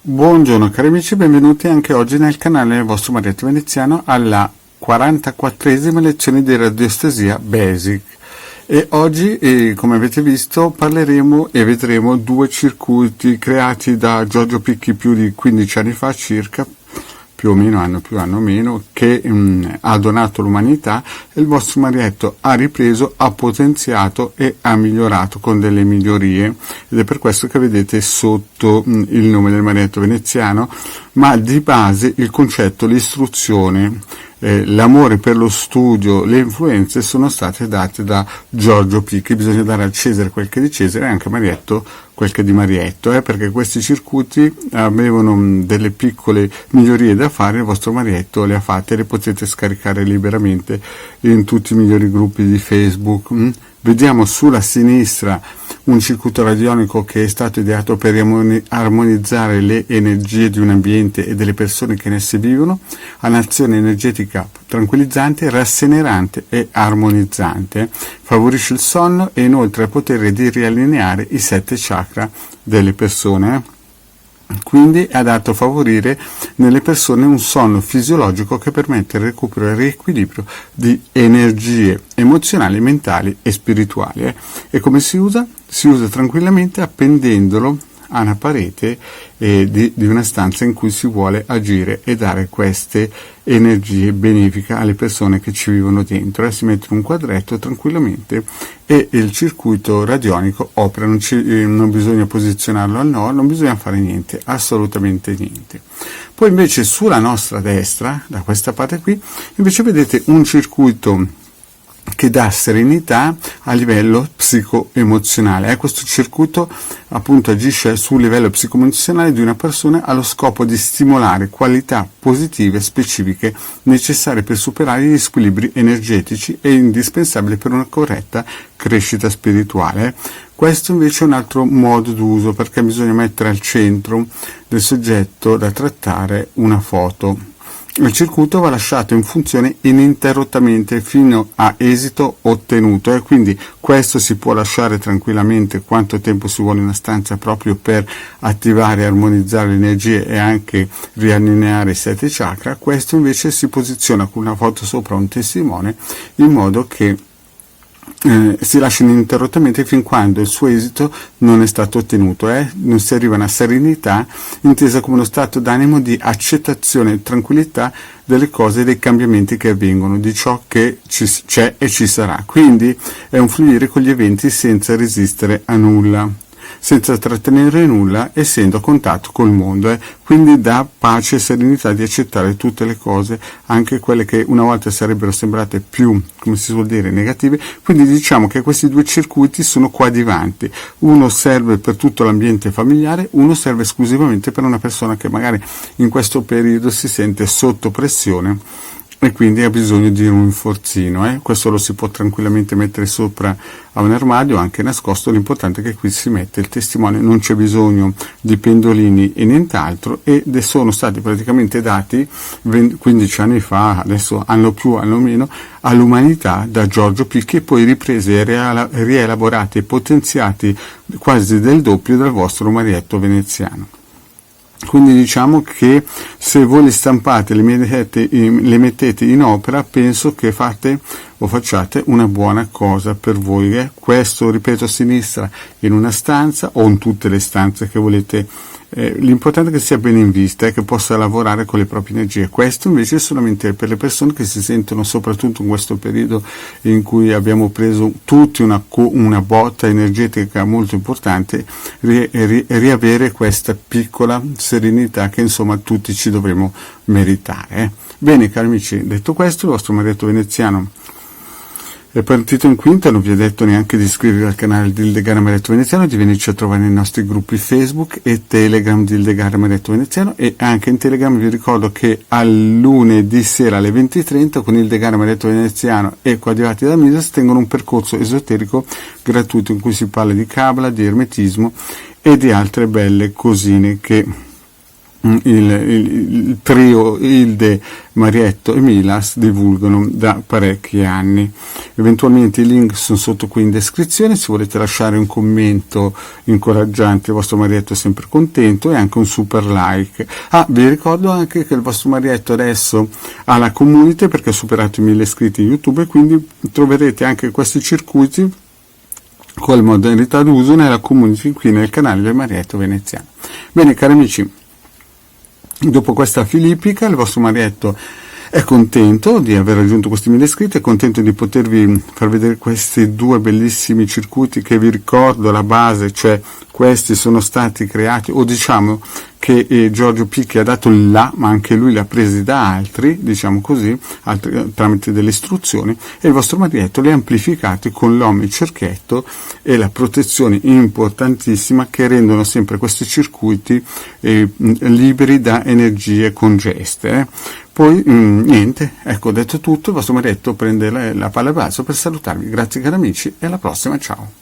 Buongiorno cari amici, benvenuti anche oggi nel canale del vostro Marietto Veneziano alla 44esima lezione di radiostesia Basic. E oggi, come avete visto, parleremo e vedremo due circuiti creati da Giorgio Picchi più di 15 anni fa circa, più o meno, anno più anno meno, che ha donato l'umanità, e il vostro Marietto ha ripreso, ha potenziato e ha migliorato con delle migliorie, ed è per questo che vedete sotto il nome del Marietto Veneziano, ma di base il concetto, l'istruzione, l'amore per lo studio, le influenze sono state date da Giorgio Picchi. Bisogna dare al Cesare quel che è di Cesare e anche a Marietto quel che è di Marietto, perché questi circuiti avevano delle piccole migliorie da fare, il vostro Marietto le ha fatte, le potete scaricare liberamente in tutti i migliori gruppi di Facebook. Vediamo sulla sinistra un circuito radionico che è stato ideato per armonizzare le energie di un ambiente e delle persone che in esse vivono, ha un'azione energetica tranquillizzante, rassenerante e armonizzante, favorisce il sonno e inoltre ha il potere di riallineare i 7 chakra delle persone. Quindi è adatto a favorire nelle persone un sonno fisiologico che permette il recupero e il riequilibrio di energie emozionali, mentali e spirituali. E come si usa? Si usa tranquillamente appendendolo a una parete di una stanza in cui si vuole agire e dare queste energie benefiche alle persone che ci vivono dentro. Si mette un quadretto tranquillamente e il circuito radionico opera, non bisogna posizionarlo al nord, non bisogna fare niente, assolutamente niente. Poi invece sulla nostra destra, da questa parte qui, invece vedete un circuito che dà serenità a livello psico-emozionale. Questo circuito appunto agisce sul livello psico-emozionale di una persona allo scopo di stimolare qualità positive specifiche necessarie per superare gli squilibri energetici e indispensabili per una corretta crescita spirituale. Questo invece è un altro modo d'uso, perché bisogna mettere al centro del soggetto da trattare una foto. Il circuito va lasciato in funzione ininterrottamente fino a esito ottenuto, e quindi questo si può lasciare tranquillamente quanto tempo si vuole in una stanza, proprio per attivare e armonizzare le energie e anche riallineare i 7 chakra. Questo invece si posiziona con una foto sopra un testimone in modo che si lascia ininterrottamente fin quando il suo esito non è stato ottenuto. Non si arriva a una serenità intesa come uno stato d'animo di accettazione e tranquillità delle cose e dei cambiamenti che avvengono, di ciò che c'è e ci sarà. Quindi è un fluire con gli eventi senza resistere a nulla, senza trattenere nulla, essendo a contatto col mondo, quindi dà pace e serenità di accettare tutte le cose, anche quelle che una volta sarebbero sembrate più, come si suol dire, negative. Quindi diciamo che questi due circuiti sono coadiuvanti, uno serve per tutto l'ambiente familiare, uno serve esclusivamente per una persona che magari in questo periodo si sente sotto pressione e quindi ha bisogno di un rinforzino. Questo lo si può tranquillamente mettere sopra a un armadio, anche nascosto. L'importante è che qui si mette il testimone, non c'è bisogno di pendolini e nient'altro, ed sono stati praticamente dati 15 anni fa, adesso anno più anno meno, all'umanità da Giorgio Picchi, e poi ripresi e rielaborati e potenziati quasi del doppio dal vostro Marietto Veneziano. Quindi diciamo che se voi le stampate, le mettete in opera, penso che facciate una buona cosa per voi. Questo, ripeto, a sinistra in una stanza o in tutte le stanze che volete. L'importante è che sia ben in vista e che possa lavorare con le proprie energie. Questo invece è solamente per le persone che si sentono, soprattutto in questo periodo in cui abbiamo preso tutti una botta energetica molto importante, riavere questa piccola serenità che insomma tutti ci dovremo meritare. Bene cari amici, detto questo, il vostro Marietto Veneziano è partito in quinta. Non vi ho detto neanche di iscrivervi al canale di Ildegara Marietto Veneziano, di venirci a trovare nei nostri gruppi Facebook e Telegram di Ildegara Marietto Veneziano, e anche in Telegram vi ricordo che al lunedì sera alle 20:30 con Ildegara Marietto Veneziano e coadiuvati da Midas tengono un percorso esoterico gratuito in cui si parla di Kabbalah, di ermetismo e di altre belle cosine che il trio Ilde, Marietto e Milas divulgano da parecchi anni. Eventualmente i link sono sotto qui in descrizione, se volete lasciare un commento incoraggiante il vostro Marietto è sempre contento, e anche un super like. Vi ricordo anche che il vostro Marietto adesso ha la community perché ha superato i 1000 iscritti in YouTube, e quindi troverete anche questi circuiti con le modalità d'uso nella community qui nel canale del Marietto Veneziano. Bene cari amici, dopo questa filippica il vostro Marietto è contento di aver raggiunto questi 1000 iscritti, è contento di potervi far vedere questi due bellissimi circuiti che vi ricordo alla base, cioè questi sono stati creati, o diciamo che Giorgio Picchi ha dato il là, ma anche lui li ha presi da altri, diciamo così, tramite delle istruzioni, e il vostro Marietto li ha amplificati con l'OM, il cerchietto e la protezione importantissima che rendono sempre questi circuiti liberi da energie congeste. Poi niente, ecco, detto tutto, il vostro Marietto prende la palla al balzo per salutarvi. Grazie cari amici e alla prossima, ciao.